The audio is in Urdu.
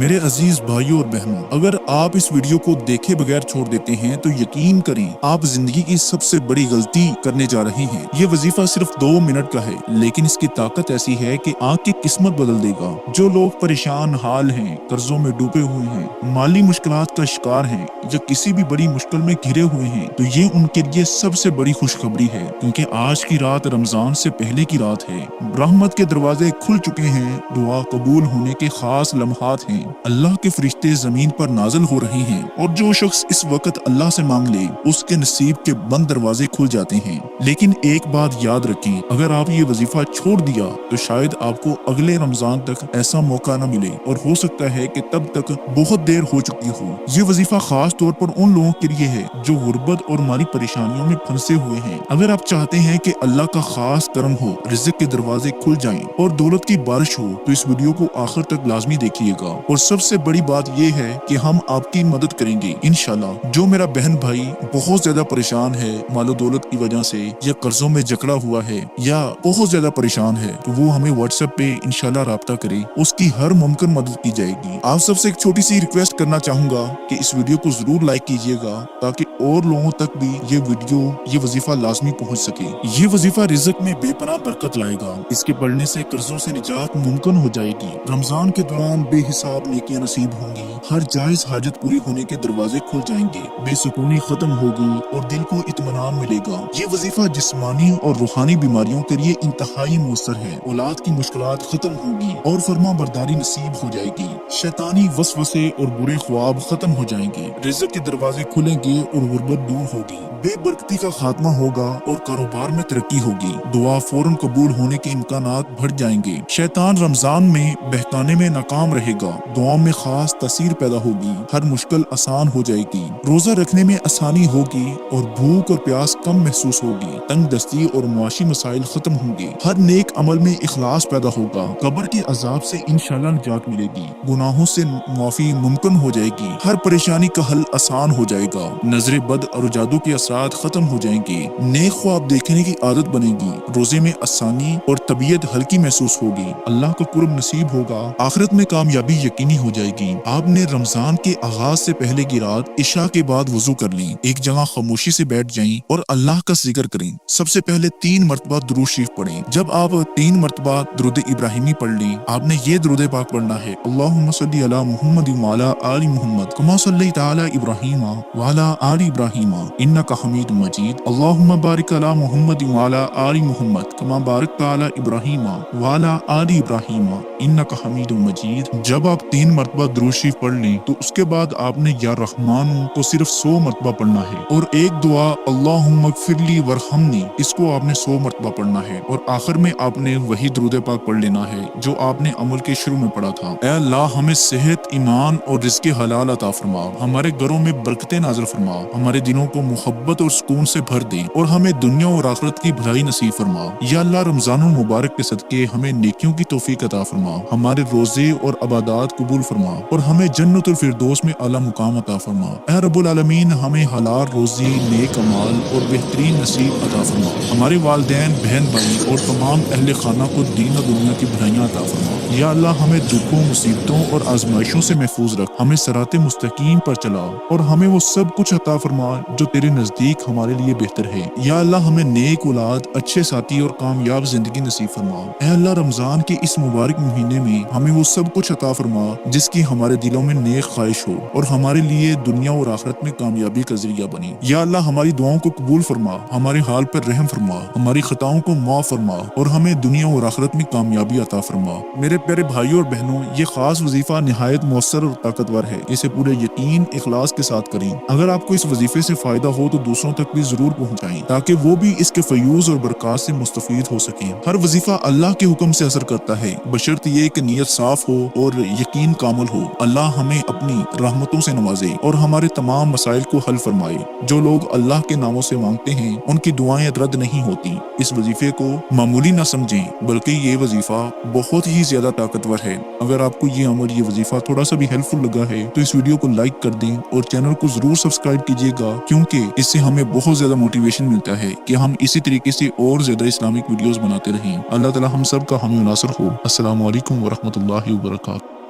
میرے عزیز بھائیوں اور بہنوں، اگر آپ اس ویڈیو کو دیکھے بغیر چھوڑ دیتے ہیں تو یقین کریں آپ زندگی کی سب سے بڑی غلطی کرنے جا رہے ہیں۔ یہ وظیفہ صرف 2 منٹ کا ہے، لیکن اس کی طاقت ایسی ہے کہ آپ کی قسمت بدل دے گا۔ جو لوگ پریشان حال ہیں، قرضوں میں ڈوبے ہوئے ہیں، مالی مشکلات کا شکار ہیں یا کسی بھی بڑی مشکل میں گھرے ہوئے ہیں، تو یہ ان کے لیے سب سے بڑی خوشخبری ہے، کیونکہ آج کی رات رمضان سے پہلے کی رات ہے۔ رحمت کے دروازے کھل چکے ہیں، دعا قبول ہونے کے خاص لمحات ہیں، اللہ کے فرشتے زمین پر نازل ہو رہے ہیں، اور جو شخص اس وقت اللہ سے مانگ لے اس کے نصیب کے بند دروازے کھل جاتے ہیں۔ لیکن ایک بات یاد رکھیں، اگر آپ یہ وظیفہ چھوڑ دیا تو شاید آپ کو اگلے رمضان تک ایسا موقع نہ ملے، اور ہو سکتا ہے کہ تب تک بہت دیر ہو چکی ہو۔ یہ وظیفہ خاص طور پر ان لوگوں کے لیے ہے جو غربت اور مالی پریشانیوں میں پھنسے ہوئے ہیں۔ اگر آپ چاہتے ہیں کہ اللہ کا خاص کرم ہو، رزق کے دروازے کھل جائیں اور دولت کی بارش ہو، تو اس ویڈیو کو آخر تک لازمی دیکھیے گا۔ اور سب سے بڑی بات یہ ہے کہ ہم آپ کی مدد کریں گے انشاءاللہ۔ جو میرا بہن بھائی بہت زیادہ پریشان ہے مال و دولت کی وجہ سے، یا قرضوں میں جکڑا ہوا ہے، یا بہت زیادہ پریشان ہے، تو وہ ہمیں واٹس ایپ پہ انشاءاللہ رابطہ کرے، اس کی ہر ممکن مدد کی جائے گی۔ آپ سب سے ایک چھوٹی سی ریکویسٹ کرنا چاہوں گا کہ اس ویڈیو کو ضرور لائک کیجیے گا، تاکہ اور لوگوں تک بھی یہ وظیفہ لازمی پہنچ سکے۔ یہ وظیفہ رزق میں بے پناہ برکت لائے گا، اس کے پڑھنے سے قرضوں سے نجات ممکن ہو جائے گی، رمضان کے دوران بے حساب نیکیاں نصیب ہوں گی، ہر جائز حاجت پوری ہونے کے دروازے کھل جائیں گے، بے سکونی ختم ہوگی اور دل کو اطمینان ملے گا۔ یہ وظیفہ جسمانی اور روحانی بیماریوں کے لیے انتہائی مؤثر ہے، اولاد کی مشکلات ختم ہوگی اور فرما برداری نصیب ہو جائے گی، شیطانی وسوسے اور برے خواب ختم ہو جائیں گے، رزق کے دروازے کھلیں گے اور غربت دور ہوگی، بے برکتی کا خاتمہ ہوگا اور کاروبار میں ترقی ہوگی، دعا فوراً قبول ہونے کے امکانات بڑھ جائیں گے، شیطان رمضان میں بہکانے میں ناکام رہے گا، دعاؤں میں خاص تاثیر پیدا ہوگی، ہر مشکل آسان ہو جائے گی، روزہ رکھنے میں آسانی ہوگی اور بھوک اور پیاس کم محسوس ہوگی، تنگ دستی اور معاشی مسائل ختم ہوں گے، ہر نیک عمل میں اخلاص پیدا ہوگا، قبر کے عذاب سے انشاءاللہ نجات ملے گی، گناہوں سے معافی ممکن ہو جائے گی، ہر پریشانی کا حل آسان ہو جائے گا، نظر بد اور جادو کے اثرات ختم ہو جائیں گے، نیک خواب دیکھنے کی عادت بنے گی، روزے میں آسانی اور طبیعت ہلکی محسوس ہوگی، اللہ کا قرب نصیب ہوگا، آخرت میں کامیابی یقینی ہو جائے گی۔ آپ نے رمضان کے آغاز سے پہلے کی رات عشاء کے بعد وضو کر لیں، ایک جگہ خاموشی سے بیٹھ جائیں اور اللہ کا ذکر کریں۔ سب سے پہلے 3 مرتبہ درود شریف پڑھیں۔ جب آپ 3 مرتبہ درود ابراہیمی پڑھ لیں، آپ نے یہ درود پاک پڑھنا ہے: اللہم صلی علی محمد وعلی آل محمد کما صلیت علی ابراہیم وعلی آل ابراہیم انک حمید مجید، اللہم بارک علی محمد وعلی آل محمد کما بارکت علی ابراہیم وعلی آل ابراہیم انک حمید مجید۔ جب آپ 3 مرتبہ درود شریف پڑھ لیں تو اس کے بعد آپ نے یا رحمان کو صرف 100 مرتبہ پڑھنا ہے، اور ایک دعا اللہم اغفر لی ورحمنی، اس کو آپ نے 100 مرتبہ پڑھنا ہے، اور آخر میں آپ نے وہی درود پاک پڑھ لینا ہے جو آپ نے عمل کے شروع میں پڑھا تھا: اے اللہ ہمیں صحت، ایمان اور رزق حلال عطا فرما، ہمارے گھروں میں برکتیں نازل فرما، ہمارے دلوں کو محبت اور سکون سے بھر دے، اور ہمیں دنیا اور آخرت کی بھلائی نصیب فرما۔ یا اللہ رمضان المبارک کے صدقے ہمیں نیکیوں کی توفیق عطا فرما، ہمارے روزے اور عبادات قبول فرما، اور ہمیں جنت الفردوس میں اعلیٰ مقام عطا فرما۔ اے رب العالمین ہمیں حلال روزی، نیک اعمال اور بہترین نصیب عطا فرما، ہمارے والدین، بہن بھائی اور تمام اہل خانہ کو دین و دنیا کی بھلائیاں عطا فرما۔ یا اللہ ہمیں دکھوں، مصیبتوں اور آزمائشوں سے محفوظ رکھ، ہمیں صراط مستقیم پر چلا، اور ہمیں وہ سب کچھ عطا فرما جو تیرے نزدیک ہمارے لیے بہتر ہے۔ یا اللہ ہمیں نیک اولاد، اچھے ساتھی اور کامیاب زندگی نصیب فرما۔ اے اللہ رمضان کے اس مبارک مہینے میں ہمیں وہ سب کچھ عطا فرما جس کی ہمارے دلوں میں نیک خواہش ہو اور ہمارے لیے دنیا اور آخرت میں کامیابی کا ذریعہ بنے۔ یا اللہ ہماری دعاؤں کو قبول فرما، ہمارے حال پر رحم فرما، ہماری خطاؤں کو معاف فرما، اور ہمیں دنیا اور آخرت میں کامیابی عطا فرما۔ میرے پیارے بھائیوں اور بہنوں، یہ خاص وظیفہ نہایت مؤثر اور طاقتور ہے، اسے پورے یقین، اخلاص کے ساتھ کریں۔ اگر آپ کو اس وظیفے سے فائدہ ہو تو دوسروں تک بھی ضرور پہنچائیں، تاکہ وہ بھی اس کے فیوز اور برکات سے مستفید ہو سکیں۔ ہر وظیفہ اللہ کے حکم سے اثر کرتا ہے، بشرط یہ کہ نیت صاف ہو اور یقین کامل ہو۔ اللہ ہمیں اپنی رحمتوں سے نوازے اور ہمارے تمام مسائل کو حل فرمائے۔ جو لوگ اللہ کے ناموں سے مانگتے ہیں ان کی دعائیں رد نہیں ہوتی۔ اس وظیفے کو معمولی نہ سمجھیں، بلکہ یہ وظیفہ بہت ہی زیادہ طاقتور ہے۔ اگر آپ کو یہ عمل، یہ وظیفہ تھوڑا سا بھی ہیلپ فل لگا ہے تو اس ویڈیو کو لائک کر دیں اور چینل کو ضرور سبسکرائب کیجیے گا، کیونکہ اس سے ہمیں بہت زیادہ موٹیویشن ملتا ہے کہ ہم اسی طریقے سے اور زیادہ اسلامک ویڈیوز بناتے رہیں۔ اللہ تعالی ہم سب کا حامی و ناصر ہو۔ السلام علیکم ورحمۃ اللہ وبرکاتہ۔